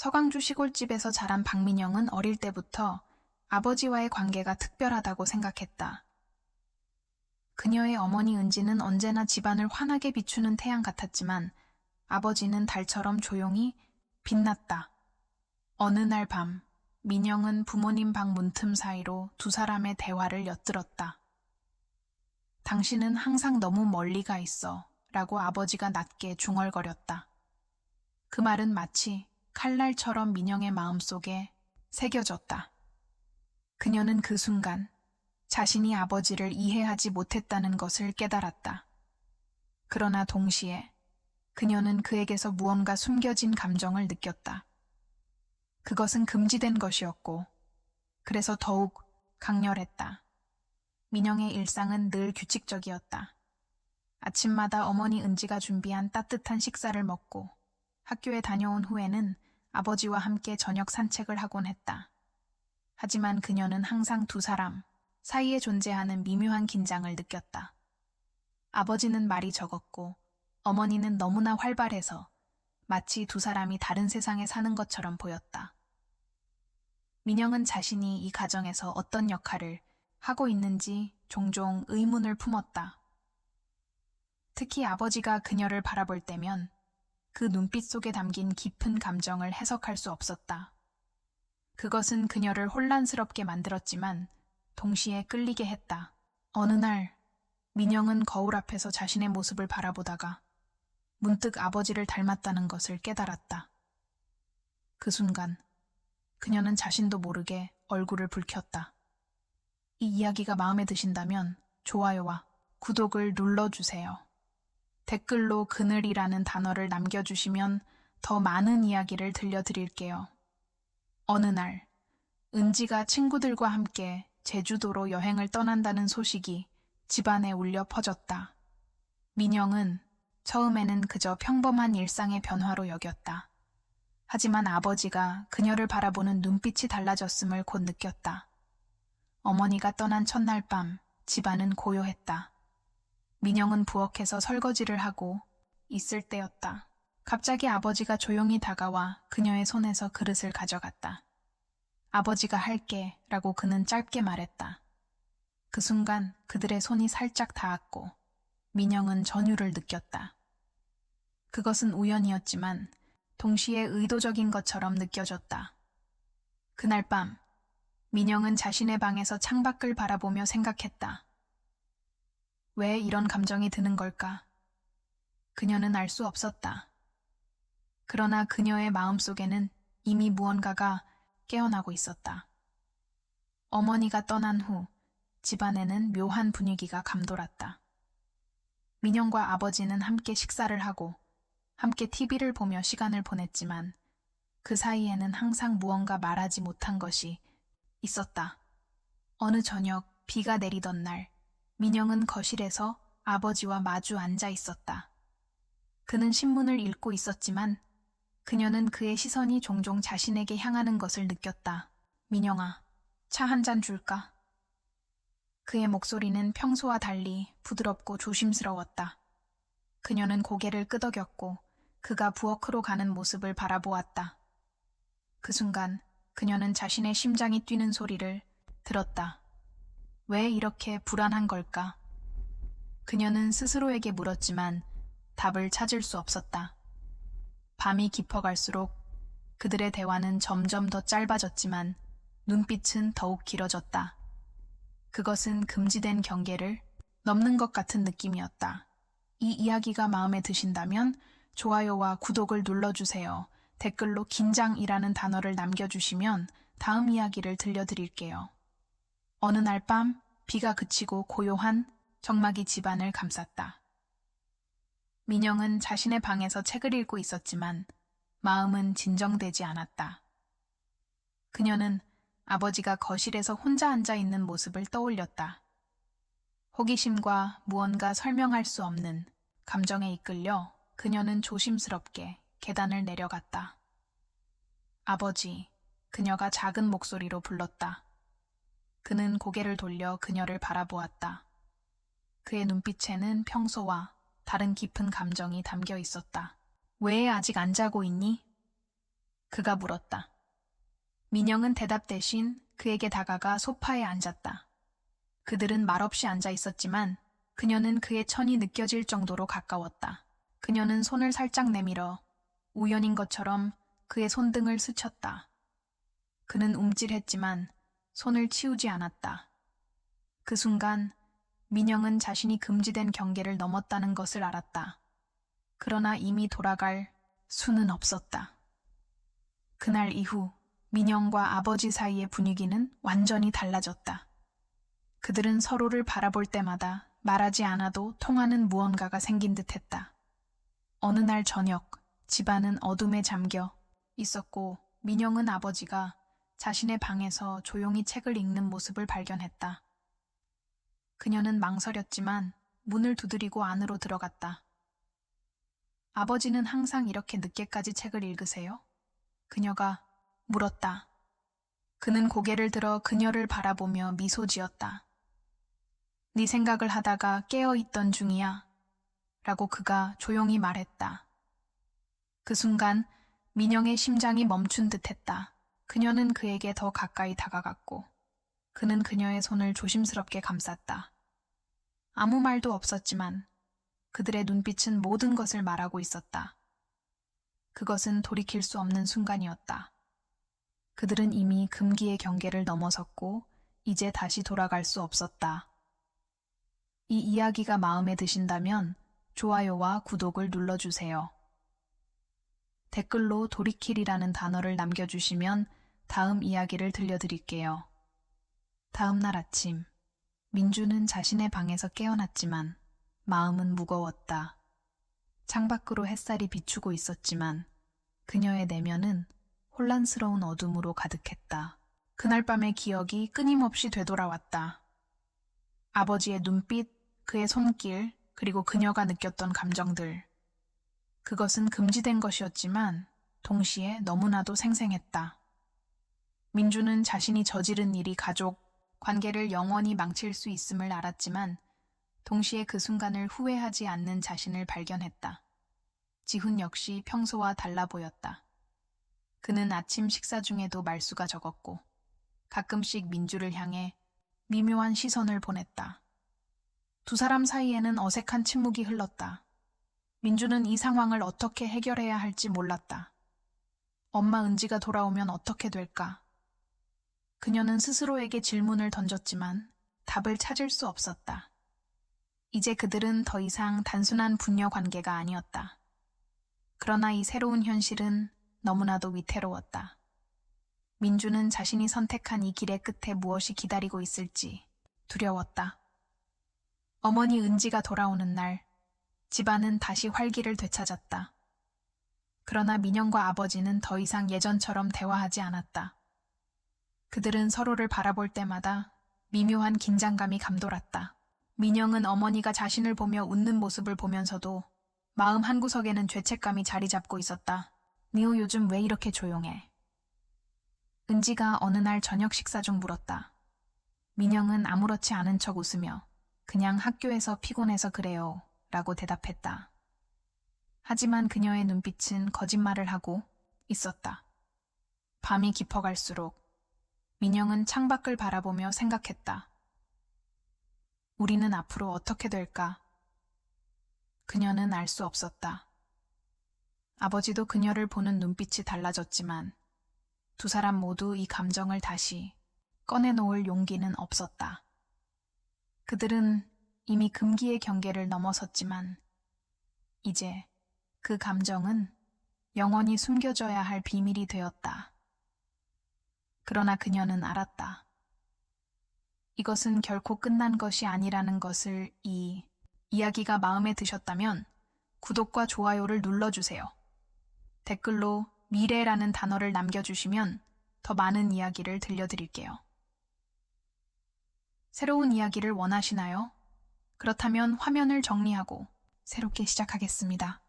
서강주 시골집에서 자란 박민영은 어릴 때부터 아버지와의 관계가 특별하다고 생각했다. 그녀의 어머니 은지는 언제나 집안을 환하게 비추는 태양 같았지만 아버지는 달처럼 조용히 빛났다. 어느 날 밤, 민영은 부모님 방 문틈 사이로 두 사람의 대화를 엿들었다. 당신은 항상 너무 멀리 가 있어 라고 아버지가 낮게 중얼거렸다. 그 말은 마치 칼날처럼 민영의 마음속에 새겨졌다. 그녀는 그 순간 자신이 아버지를 이해하지 못했다는 것을 깨달았다. 그러나 동시에 그녀는 그에게서 무언가 숨겨진 감정을 느꼈다. 그것은 금지된 것이었고, 그래서 더욱 강렬했다. 민영의 일상은 늘 규칙적이었다. 아침마다 어머니 은지가 준비한 따뜻한 식사를 먹고 학교에 다녀온 후에는 아버지와 함께 저녁 산책을 하곤 했다. 하지만 그녀는 항상 두 사람 사이에 존재하는 미묘한 긴장을 느꼈다. 아버지는 말이 적었고 어머니는 너무나 활발해서 마치 두 사람이 다른 세상에 사는 것처럼 보였다. 민영은 자신이 이 가정에서 어떤 역할을 하고 있는지 종종 의문을 품었다. 특히 아버지가 그녀를 바라볼 때면 그 눈빛 속에 담긴 깊은 감정을 해석할 수 없었다. 그것은 그녀를 혼란스럽게 만들었지만 동시에 끌리게 했다. 어느 날 민영은 거울 앞에서 자신의 모습을 바라보다가 문득 아버지를 닮았다는 것을 깨달았다. 그 순간 그녀는 자신도 모르게 얼굴을 붉혔다. 이 이야기가 마음에 드신다면 좋아요와 구독을 눌러주세요. 댓글로 그늘이라는 단어를 남겨주시면 더 많은 이야기를 들려드릴게요. 어느 날 은지가 친구들과 함께 제주도로 여행을 떠난다는 소식이 집안에 울려 퍼졌다. 민영은 처음에는 그저 평범한 일상의 변화로 여겼다. 하지만 아버지가 그녀를 바라보는 눈빛이 달라졌음을 곧 느꼈다. 어머니가 떠난 첫날 밤 집안은 고요했다. 민영은 부엌에서 설거지를 하고 있을 때였다. 갑자기 아버지가 조용히 다가와 그녀의 손에서 그릇을 가져갔다. 아버지가 할게 라고 그는 짧게 말했다. 그 순간 그들의 손이 살짝 닿았고 민영은 전율을 느꼈다. 그것은 우연이었지만 동시에 의도적인 것처럼 느껴졌다. 그날 밤 민영은 자신의 방에서 창밖을 바라보며 생각했다. 왜 이런 감정이 드는 걸까? 그녀는 알 수 없었다. 그러나 그녀의 마음속에는 이미 무언가가 깨어나고 있었다. 어머니가 떠난 후 집안에는 묘한 분위기가 감돌았다. 민영과 아버지는 함께 식사를 하고 함께 TV를 보며 시간을 보냈지만 그 사이에는 항상 무언가 말하지 못한 것이 있었다. 어느 저녁 비가 내리던 날 민영은 거실에서 아버지와 마주 앉아 있었다. 그는 신문을 읽고 있었지만 그녀는 그의 시선이 종종 자신에게 향하는 것을 느꼈다. 민영아, 차 한 잔 줄까? 그의 목소리는 평소와 달리 부드럽고 조심스러웠다. 그녀는 고개를 끄덕였고 그가 부엌으로 가는 모습을 바라보았다. 그 순간 그녀는 자신의 심장이 뛰는 소리를 들었다. 왜 이렇게 불안한 걸까? 그녀는 스스로에게 물었지만 답을 찾을 수 없었다. 밤이 깊어갈수록 그들의 대화는 점점 더 짧아졌지만 눈빛은 더욱 길어졌다. 그것은 금지된 경계를 넘는 것 같은 느낌이었다. 이 이야기가 마음에 드신다면 좋아요와 구독을 눌러주세요. 댓글로 긴장이라는 단어를 남겨주시면 다음 이야기를 들려드릴게요. 어느 날 밤 비가 그치고 고요한 정막이 집안을 감쌌다. 민영은 자신의 방에서 책을 읽고 있었지만 마음은 진정되지 않았다. 그녀는 아버지가 거실에서 혼자 앉아 있는 모습을 떠올렸다. 호기심과 무언가 설명할 수 없는 감정에 이끌려 그녀는 조심스럽게 계단을 내려갔다. 아버지, 그녀가 작은 목소리로 불렀다. 그는 고개를 돌려 그녀를 바라보았다. 그의 눈빛에는 평소와 다른 깊은 감정이 담겨 있었다. 왜 아직 안 자고 있니? 그가 물었다. 민영은 대답 대신 그에게 다가가 소파에 앉았다. 그들은 말없이 앉아 있었지만 그녀는 그의 천이 느껴질 정도로 가까웠다. 그녀는 손을 살짝 내밀어 우연인 것처럼 그의 손등을 스쳤다. 그는 움찔했지만 손을 치우지 않았다. 그 순간 민영은 자신이 금지된 경계를 넘었다는 것을 알았다. 그러나 이미 돌아갈 수는 없었다. 그날 이후 민영과 아버지 사이의 분위기는 완전히 달라졌다. 그들은 서로를 바라볼 때마다 말하지 않아도 통하는 무언가가 생긴 듯했다. 어느 날 저녁, 집안은 어둠에 잠겨 있었고 민영은 아버지가 자신의 방에서 조용히 책을 읽는 모습을 발견했다. 그녀는 망설였지만 문을 두드리고 안으로 들어갔다. 아버지는 항상 이렇게 늦게까지 책을 읽으세요? 그녀가 물었다. 그는 고개를 들어 그녀를 바라보며 미소 지었다. 네 생각을 하다가 깨어있던 중이야. 라고 그가 조용히 말했다. 그 순간 민영의 심장이 멈춘 듯했다. 그녀는 그에게 더 가까이 다가갔고 그는 그녀의 손을 조심스럽게 감쌌다. 아무 말도 없었지만 그들의 눈빛은 모든 것을 말하고 있었다. 그것은 돌이킬 수 없는 순간이었다. 그들은 이미 금기의 경계를 넘어섰고 이제 다시 돌아갈 수 없었다. 이 이야기가 마음에 드신다면 좋아요와 구독을 눌러주세요. 댓글로 돌이킬이라는 단어를 남겨주시면 다음 이야기를 들려드릴게요. 다음 날 아침, 민주는 자신의 방에서 깨어났지만 마음은 무거웠다. 창밖으로 햇살이 비추고 있었지만 그녀의 내면은 혼란스러운 어둠으로 가득했다. 그날 밤의 기억이 끊임없이 되돌아왔다. 아버지의 눈빛, 그의 손길, 그리고 그녀가 느꼈던 감정들. 그것은 금지된 것이었지만 동시에 너무나도 생생했다. 민주는 자신이 저지른 일이 가족 관계를 영원히 망칠 수 있음을 알았지만 동시에 그 순간을 후회하지 않는 자신을 발견했다. 지훈 역시 평소와 달라 보였다. 그는 아침 식사 중에도 말수가 적었고 가끔씩 민주를 향해 미묘한 시선을 보냈다. 두 사람 사이에는 어색한 침묵이 흘렀다. 민주는 이 상황을 어떻게 해결해야 할지 몰랐다. 엄마 은지가 돌아오면 어떻게 될까? 그녀는 스스로에게 질문을 던졌지만 답을 찾을 수 없었다. 이제 그들은 더 이상 단순한 부녀 관계가 아니었다. 그러나 이 새로운 현실은 너무나도 위태로웠다. 민주는 자신이 선택한 이 길의 끝에 무엇이 기다리고 있을지 두려웠다. 어머니 은지가 돌아오는 날, 집안은 다시 활기를 되찾았다. 그러나 민영과 아버지는 더 이상 예전처럼 대화하지 않았다. 그들은 서로를 바라볼 때마다 미묘한 긴장감이 감돌았다. 민영은 어머니가 자신을 보며 웃는 모습을 보면서도 마음 한구석에는 죄책감이 자리 잡고 있었다. 니오 요즘 왜 이렇게 조용해? 은지가 어느 날 저녁 식사 중 물었다. 민영은 아무렇지 않은 척 웃으며 그냥 학교에서 피곤해서 그래요 라고 대답했다. 하지만 그녀의 눈빛은 거짓말을 하고 있었다. 밤이 깊어갈수록 민영은 창밖을 바라보며 생각했다. 우리는 앞으로 어떻게 될까? 그녀는 알 수 없었다. 아버지도 그녀를 보는 눈빛이 달라졌지만 두 사람 모두 이 감정을 다시 꺼내놓을 용기는 없었다. 그들은 이미 금기의 경계를 넘어섰지만 이제 그 감정은 영원히 숨겨져야 할 비밀이 되었다. 그러나 그녀는 알았다. 이것은 결코 끝난 것이 아니라는 것을. 이 이야기가 마음에 드셨다면 구독과 좋아요를 눌러주세요. 댓글로 미래라는 단어를 남겨주시면 더 많은 이야기를 들려드릴게요. 새로운 이야기를 원하시나요? 그렇다면 화면을 정리하고 새롭게 시작하겠습니다.